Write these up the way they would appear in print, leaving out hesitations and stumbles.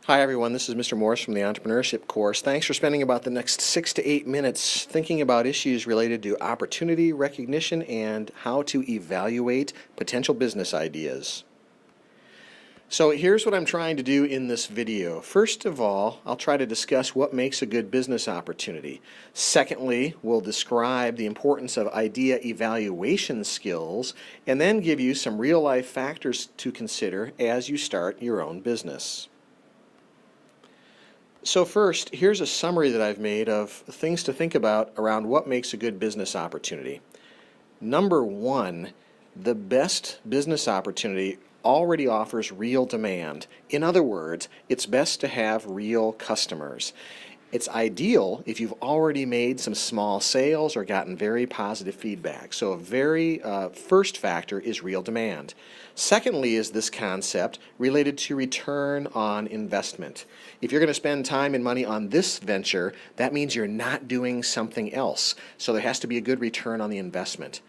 Hi everyone, this is Mr. Morris from the Entrepreneurship course. Thanks for spending about the next 6 to 8 minutes thinking about issues related to opportunity recognition and how to evaluate potential business ideas. So here's what I'm trying to do in this video. First of all, I'll try to discuss what makes a good business opportunity. Secondly, we'll describe the importance of idea evaluation skills and then give you some real-life factors to consider as you start your own business. So first, here's a summary that I've made of things to think about around what makes a good business opportunity. Number one, the best business opportunity already offers real demand. In other words, it's best to have real customers. It's ideal if you've already made some small sales or gotten very positive feedback. So a very first factor is real demand. Secondly is this concept related to return on investment. If you're going to spend time and money on this venture, that means you're not doing something else. So there has to be a good return on the investment.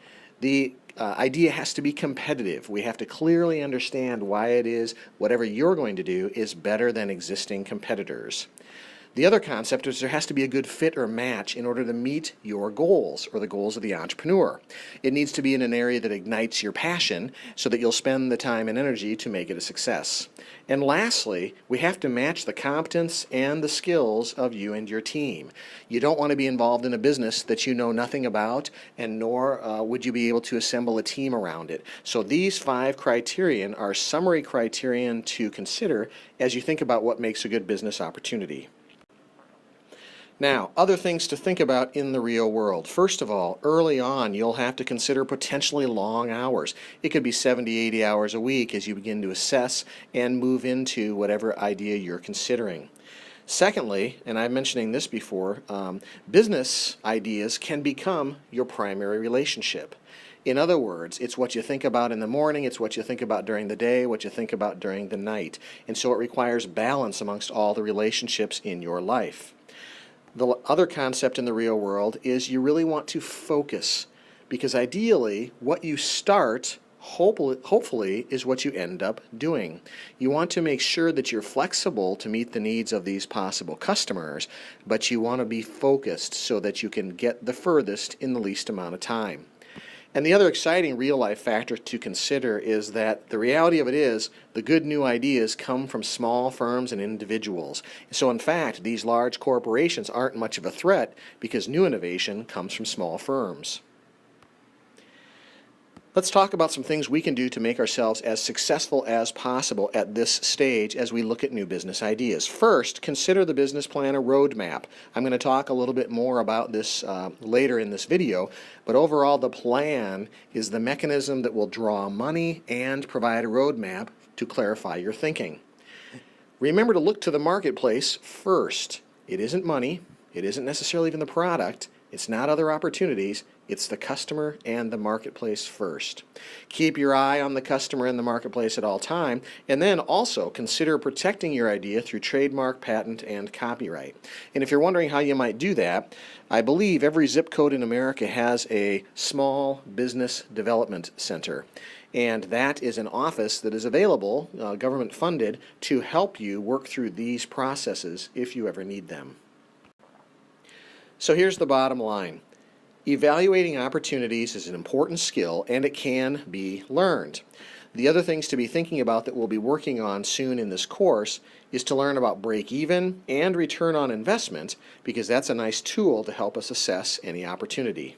The idea has to be competitive. We have to clearly understand why it is whatever you're going to do is better than existing competitors. The other concept is there has to be a good fit or match in order to meet your goals or the goals of the entrepreneur. It needs to be in an area that ignites your passion so that you'll spend the time and energy to make it a success. And lastly, we have to match the competence and the skills of you and your team. You don't want to be involved in a business that you know nothing about, and nor would you be able to assemble a team around it. So these 5 criterion are summary criterion to consider as you think about what makes a good business opportunity. Now, other things to think about in the real world. First of all, early on, you'll have to consider potentially long hours. It could be 70, 80 hours a week as you begin to assess and move into whatever idea you're considering. Secondly, and I'm mentioning this before, business ideas can become your primary relationship. In other words, it's what you think about in the morning, it's what you think about during the day, what you think about during the night. And so it requires balance amongst all the relationships in your life. The other concept in the real world is you really want to focus, because ideally what you start hopefully is what you end up doing. You want to make sure that you're flexible to meet the needs of these possible customers, but you want to be focused so that you can get the furthest in the least amount of time. And the other exciting real-life factor to consider is that the reality of it is the good new ideas come from small firms and individuals. So in fact, these large corporations aren't much of a threat because new innovation comes from small firms. Let's talk about some things we can do to make ourselves as successful as possible at this stage as we look at new business ideas. First, consider the business plan a roadmap. I'm going to talk a little bit more about this later in this video, but overall the plan is the mechanism that will draw money and provide a roadmap to clarify your thinking. Remember to look to the marketplace first. It isn't money, it isn't necessarily even the product, it's not other opportunities, it's the customer and the marketplace first. Keep your eye on the customer and the marketplace at all time, and then also consider protecting your idea through trademark, patent, and copyright. And if you're wondering how you might do that, I believe every zip code in America has a small business development center. And that is an office that is available, government funded, to help you work through these processes if you ever need them. So here's the bottom line. Evaluating opportunities is an important skill and it can be learned. The other things to be thinking about that we'll be working on soon in this course is to learn about break-even and return on investment, because that's a nice tool to help us assess any opportunity.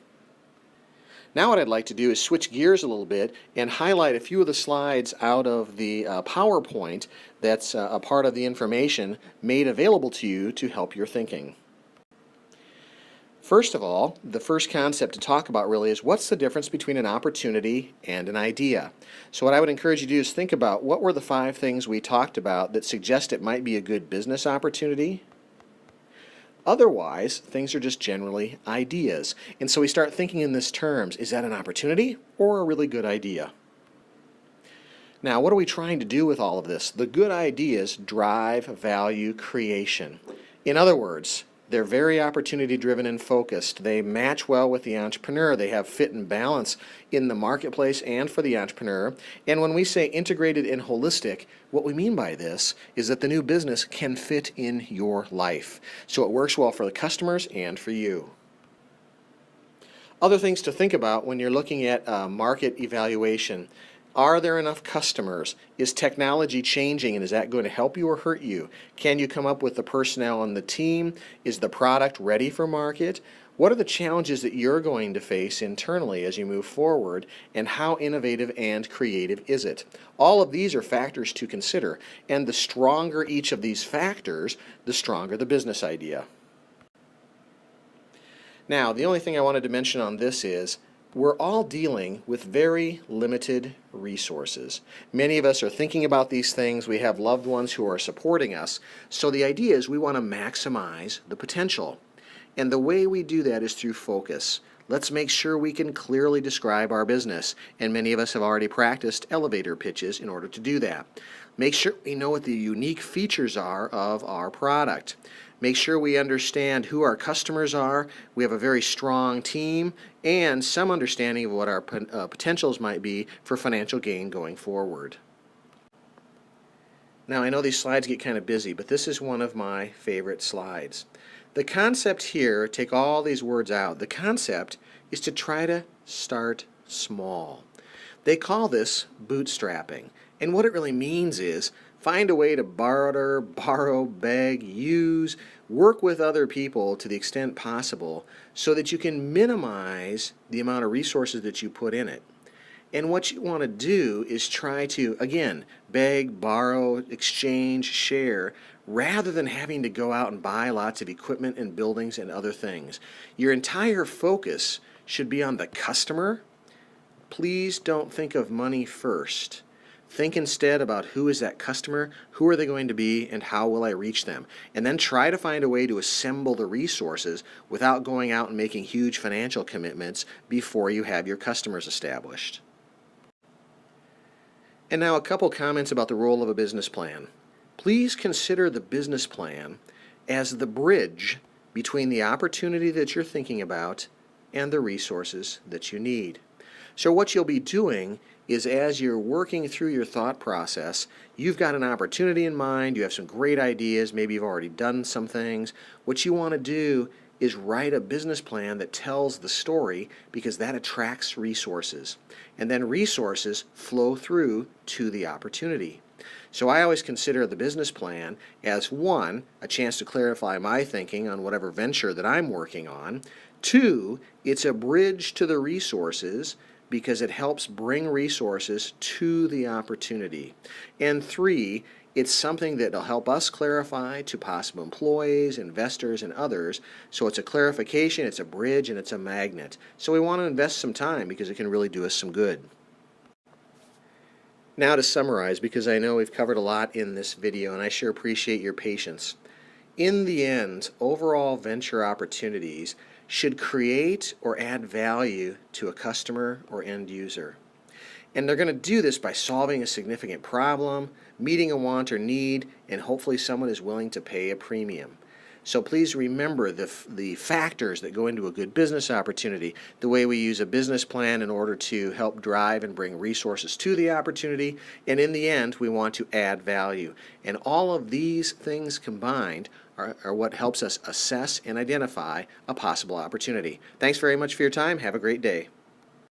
Now what I'd like to do is switch gears a little bit and highlight a few of the slides out of the PowerPoint that's a part of the information made available to you to help your thinking. First of all, the first concept to talk about really is what's the difference between an opportunity and an idea. So what I would encourage you to do is think about what were the 5 things we talked about that suggest it might be a good business opportunity. Otherwise, things are just generally ideas. And so we start thinking in this terms, is that an opportunity or a really good idea? Now, what are we trying to do with all of this? The good ideas drive value creation. In other words, They're very opportunity driven and focused. They match well with the entrepreneur. They have fit and balance in the marketplace and for the entrepreneur. And when we say integrated and holistic, what we mean by this is that the new business can fit in your life. So it works well for the customers and for you. Other things to think about when you're looking at market evaluation. Are there enough customers? Is technology changing, and is that going to help you or hurt you? Can you come up with the personnel on the team? Is the product ready for market? What are the challenges that you're going to face internally as you move forward, and how innovative and creative is it? All of these are factors to consider, and the stronger each of these factors, the stronger the business idea. Now, the only thing I wanted to mention on this is we're all dealing with very limited resources. Many of us are thinking about these things. We have loved ones who are supporting us. So the idea is we want to maximize the potential. And the way we do that is through focus. Let's make sure we can clearly describe our business. And many of us have already practiced elevator pitches in order to do that. Make sure we know what the unique features are of our product. Make sure we understand who our customers are. We have a very strong team and some understanding of what our potentials might be for financial gain going forward. Now, I know these slides get kind of busy, but this is one of my favorite slides. The concept here, take all these words out, the concept is to try to start small. They call this bootstrapping. And what it really means is find a way to borrow, beg, use, work with other people to the extent possible so that you can minimize the amount of resources that you put in it. And what you want to do is try to, again, beg, borrow, exchange, share, rather than having to go out and buy lots of equipment and buildings and other things. Your entire focus should be on the customer. Please don't think of money first. Think instead about who is that customer, who are they going to be, and how will I reach them. And then try to find a way to assemble the resources without going out and making huge financial commitments before you have your customers established. And now a couple comments about the role of a business plan. Please consider the business plan as the bridge between the opportunity that you're thinking about and the resources that you need. So what you'll be doing is as you're working through your thought process, you've got an opportunity in mind, you have some great ideas, maybe you've already done some things. What you want to do is write a business plan that tells the story because that attracts resources. And then resources flow through to the opportunity. So I always consider the business plan as one, a chance to clarify my thinking on whatever venture that I'm working on. Two, it's a bridge to the resources because it helps bring resources to the opportunity. And three, it's something that will help us clarify to possible employees, investors, and others. So it's a clarification, it's a bridge, and it's a magnet. So we want to invest some time because it can really do us some good. Now to summarize, because I know we've covered a lot in this video, and I sure appreciate your patience. In the end, overall venture opportunities should create or add value to a customer or end user. And they're going to do this by solving a significant problem, meeting a want or need, and hopefully someone is willing to pay a premium. So please remember the factors that go into a good business opportunity, the way we use a business plan in order to help drive and bring resources to the opportunity, and in the end, we want to add value. And all of these things combined are what helps us assess and identify a possible opportunity. Thanks very much for your time. Have a great day.